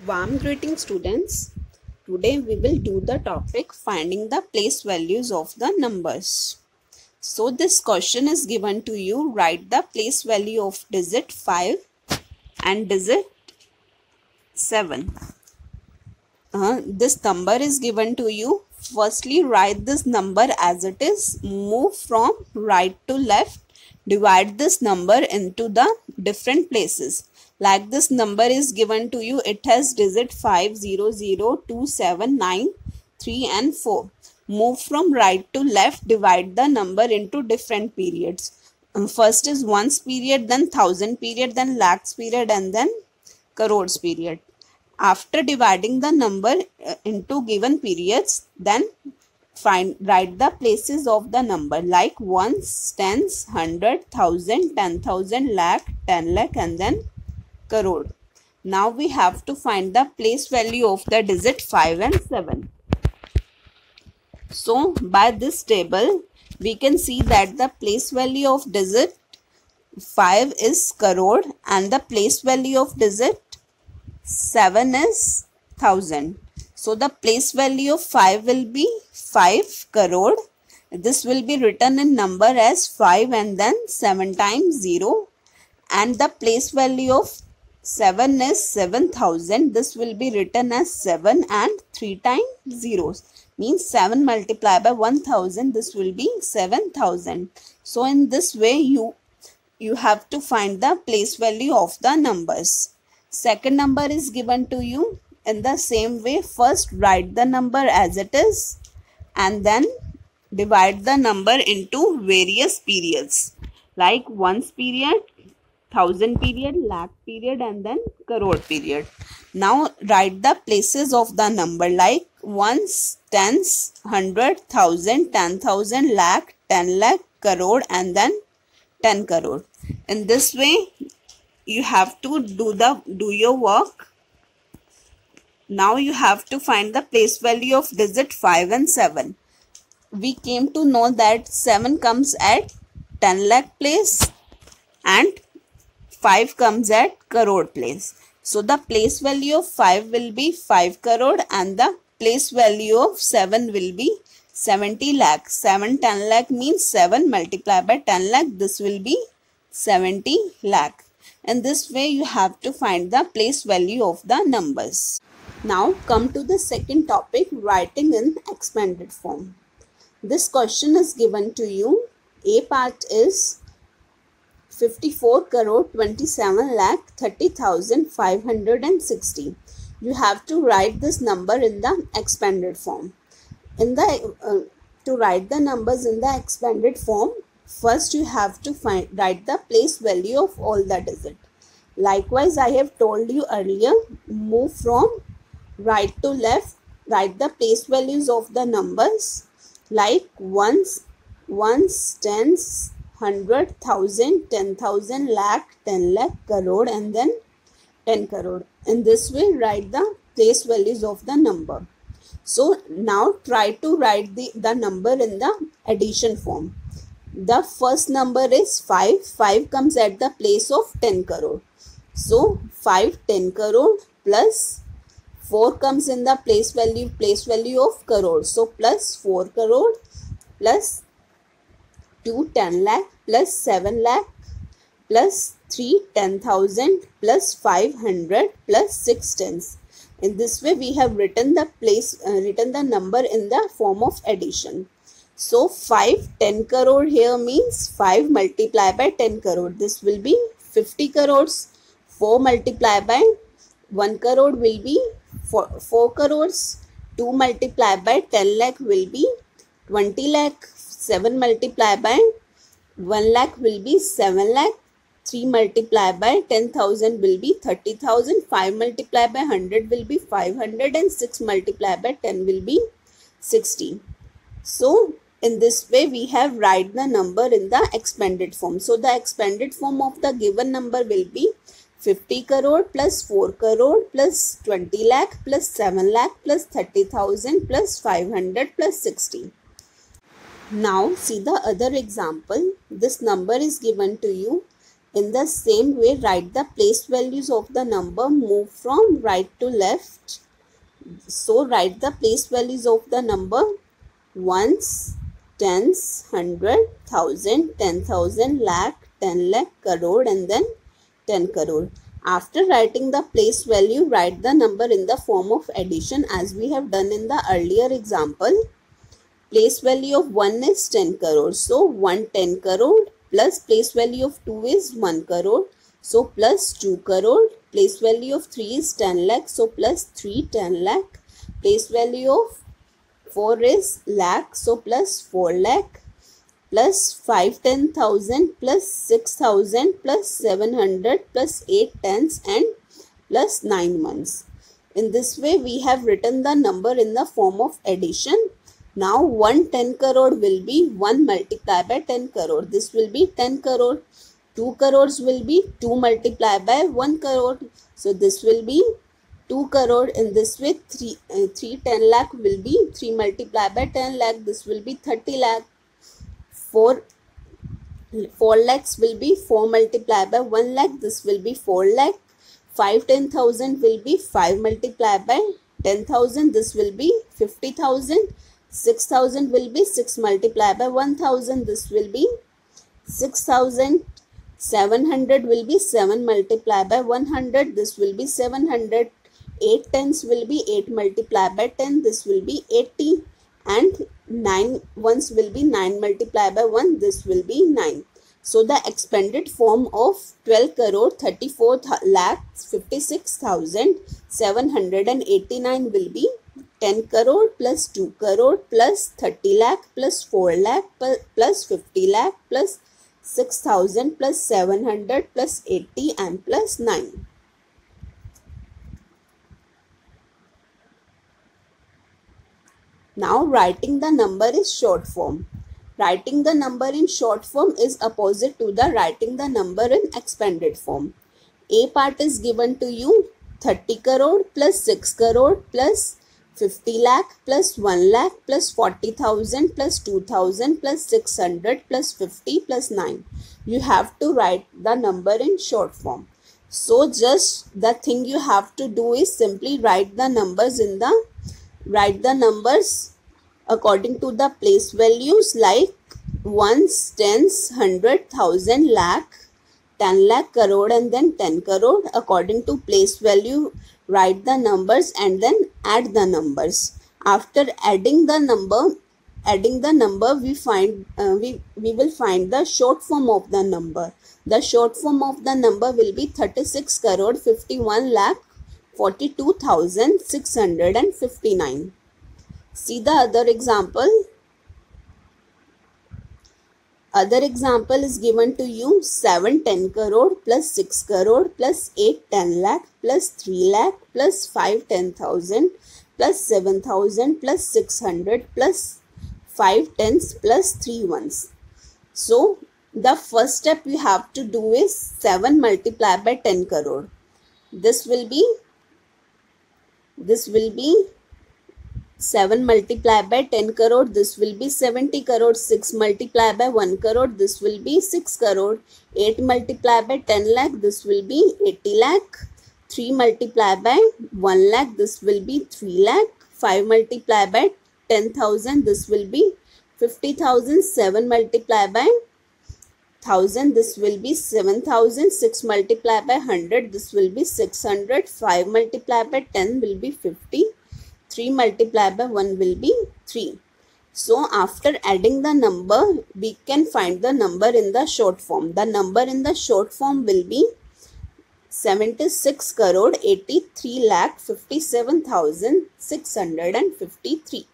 Warm greeting students. Today we will do the topic finding the place values of the numbers. So this question is given to you. Write the place value of digit 5 and digit 7. This number is given to you. Firstly, write this number as it is. Move from right to left. Divide this number into the different places. Like this number is given to you. It has digit 5, 0, 0, 2, 7, 9, 3 and 4. Move from right to left. Divide the number into different periods. First is ones period, then thousand period, then lakhs period and then crores period. After dividing the number into given periods, then write the places of the number like ones, tens, 100, 1000, 10,000, lakh, 10 lakh and then crore. Now we have to find the place value of the digit 5 and 7. So by this table, we can see that the place value of digit 5 is crore and the place value of digit 7 is 1000. So the place value of 5 will be 5 crore. This will be written in number as 5 and then 7 times 0. And the place value of 7 is 7000. This will be written as 7 and 3 times zeros. Means 7 multiplied by 1000. This will be 7000. So in this way you have to find the place value of the numbers. Second number is given to you. In the same way, first write the number as it is and then divide the number into various periods like ones period, thousand period, lakh period and then crore period. Now write the places of the number like ones, tens, 100, 1000, 10,000, lakh, 10 lakh, crore and then 10 crore. In this way, you have to do your work. Now you have to find the place value of digit 5 and 7. We came to know that 7 comes at 10 lakh place and 5 comes at crore place. So the place value of 5 will be 5 crore and the place value of 7 will be 70 lakh. 7 10 lakh means 7 multiplied by 10 lakh. This will be 70 lakh. In this way, you have to find the place value of the numbers. Now come to the second topic, writing in expanded form. This question is given to you. A part is 54 crore 27 lakh 30,560. You have to write this number in the expanded form. To write the numbers in the expanded form, first you have to write the place value of all the digits. Likewise, I have told you earlier, move from right to left, write the place values of the numbers like ones, tens, 100, 1000, 10,000, lakh, 10 lakh, crore and then 10 crore. In this way, write the place values of the number. So now try to write the number in the addition form. The first number is 5. 5 comes at the place of 10 crore. So 5 10 crore plus 4 comes in the place value of crore. So plus 4 crore plus 2 10 lakh plus 7 lakh plus 3 10,000 plus 500 plus 6 tens. In this way we have written the number in the form of addition. So 5 10 crore here means 5 multiplied by 10 crore. This will be 50 crores. 4 multiplied by 1 crore will be 4 crores. 2 multiplied by 10 lakh will be 20 lakh. 7 multiplied by 1 lakh will be 7 lakh. 3 multiplied by 10,000 will be 30,000. 5 multiplied by 100 will be 500 and 6 multiplied by 10 will be 60. So in this way we have write the number in the expanded form. So the expanded form of the given number will be 50 crore plus 4 crore plus 20 lakh plus 7 lakh plus 30,000 plus 500 plus 60. Now see the other example. This number is given to you. In the same way, write the place values of the number, move from right to left. So write the place values of the number ones, tens, hundred, thousand, 10,000, lakh, 10 lakh, crore, and then 10 crore. After writing the place value, write the number in the form of addition as we have done in the earlier example. Place value of 1 is 10 crore. So 1 10 crore plus place value of 2 is 1 crore. So plus 2 crore. Place value of 3 is 10 lakh. So plus 3 10 lakh. Place value of 4 is lakh. So plus 4 lakh. Plus 5 10,000 plus 6,000 plus 700 plus 8 tens and plus 9 ones. In this way, we have written the number in the form of addition. Now 1 10 crore will be 1 multiplied by 10 crore. This will be 10 crore. 2 crores will be 2 multiplied by 1 crore. So this will be 2 crore. In this way, 3 10 lakh will be 3 multiplied by 10 lakh. This will be 30 lakh. 4 lakhs will be 4 multiplied by 1 lakh. This will be 4 lakh. 5 10,000 will be 5 multiplied by 10,000. This will be 50,000. 6,000 will be 6 multiplied by 1,000. This will be 6,000. 700 will be 7 multiplied by 100. This will be 700. 8 tens will be 8 multiplied by 10. This will be 80. And 9 ones will be 9 multiplied by 1. This will be 9. So the expanded form of 12 crore 34 lakh 56,789 will be 10 crore plus 2 crore plus 30 lakh plus 4 lakh plus 50 lakh plus 6,000 plus 700 plus 80 and plus 9. Now writing the number is short form. Writing the number in short form is opposite to the writing the number in expanded form. A part is given to you 30 crore plus 6 crore plus 50 lakh plus 1 lakh plus 40,000 plus 2,000 plus 600 plus 50 plus 9. You have to write the number in short form. So just the thing you have to do is simply write the numbers according to the place values like ones, tens, 100, 1,000, lakh, 10 lakh, crore and then 10 crore. According to place value, write the numbers and then add the numbers. After adding the number, we will find the short form of the number. The short form of the number will be 36 crore 51 lakh 42,659. See the other example. Other example is given to you 7 10 crore plus 6 crore plus 8 10 lakh plus 3 lakh plus 5 10,000 plus 7,000 plus 600 plus 5 tens plus 3 ones. So the first step you have to do is 7 multiplied by 10 crore. This will be 7 multiplied by 10 crore. This will be 70 crore. 6 multiplied by 1 crore. This will be 6 crore. 8 multiplied by 10 lakh. This will be 80 lakh. 3 multiplied by 1 lakh. This will be 3 lakh. 5 multiplied by 10,000. This will be 50,000. 7 multiplied by 1,000. This will be 7,000. 6 multiplied by 100. This will be 600. 5 multiplied by 10 will be 50. 3 multiplied by 1 will be 3. So after adding the number, we can find the number in the short form. The number in the short form will be 76 crore 83 lakh 57,653.